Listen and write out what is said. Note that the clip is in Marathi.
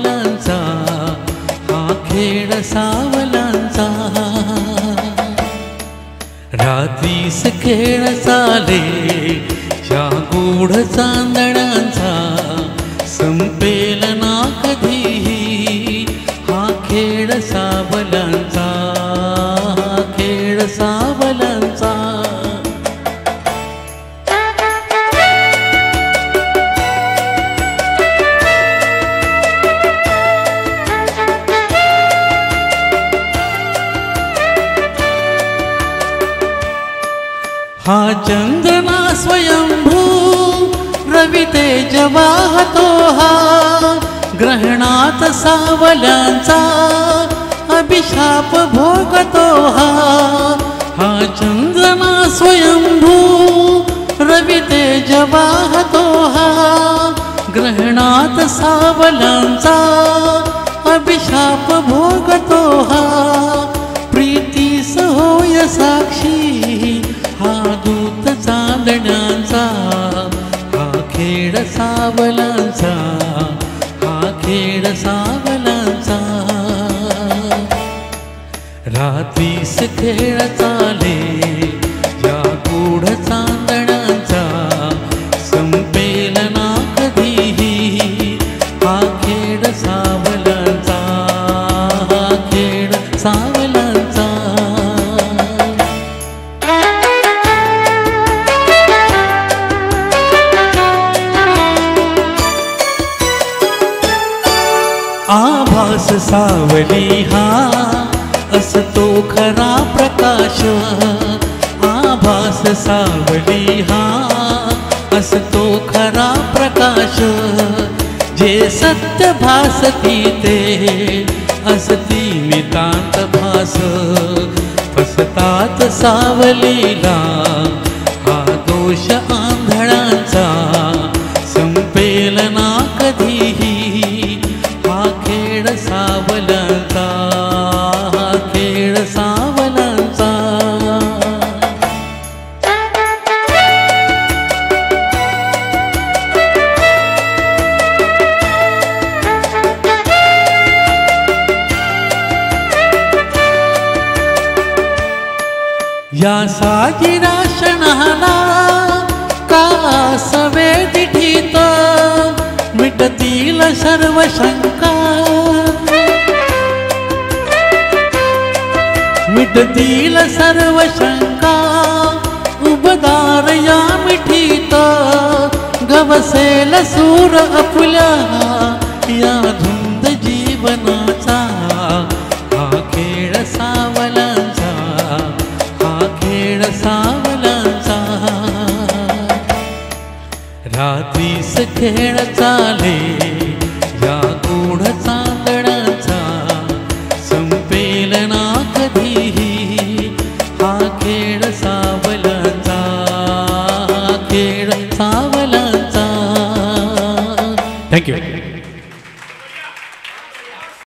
सावलांचा, हा खेळ सावलांचा. रात्रीस खेळ चाले या गूढ चांदण्यांचा, संपेल ना कधीही हा खेळ सावलांचा, खेळ सावलांचा. हा चंद्रमा स्वयंभू रवि तेज वाहतो, हा ग्रहणात सावल्यांचा अभिशाप भोगतो. हा चंद्रमा स्वयंभू रवि तेज वाहतो, हा ग्रहणात सावल्यांचा अभिशाप भोगतो. प्रीतीस होय साक्षी हा दूत चांदण्यांचा, हा खेळ सावलांचा, हा खेळ सावलांचा. रात्रीस खेळ चाले या गूढ चांदण्यांचा, संपेल ना कधीही हा खेळ सावलांचा, हा खेळ सावलांचा. आभास सावली हा असतो खरा प्रकाश, आभास सावली हा असतो खरा प्रकाश. जे सत्य भासती ते असती नितांत भास, फसतात सावलीला हा दोष आंधळांचा, संपेल ना कधीही हा खेळ सावलांचा, हा खेळ सावलांचा. या साजिरा क्षणाला का सवे दिठीत, मिटतील सर्व शंका, मिटतील सर्व शंका. उबदार या मिठीत गवसेल सूर आपल्या या धुंद जीवनाचा, हा खेळ सावलांचा, हा खेळ सावलांचा. रात्रीस खेळ चाले या गूढ चांदण्यांचा, संपेल ना कधीही हा खेळ सावलांचा, खेळ सावलांचा. थँक्यू.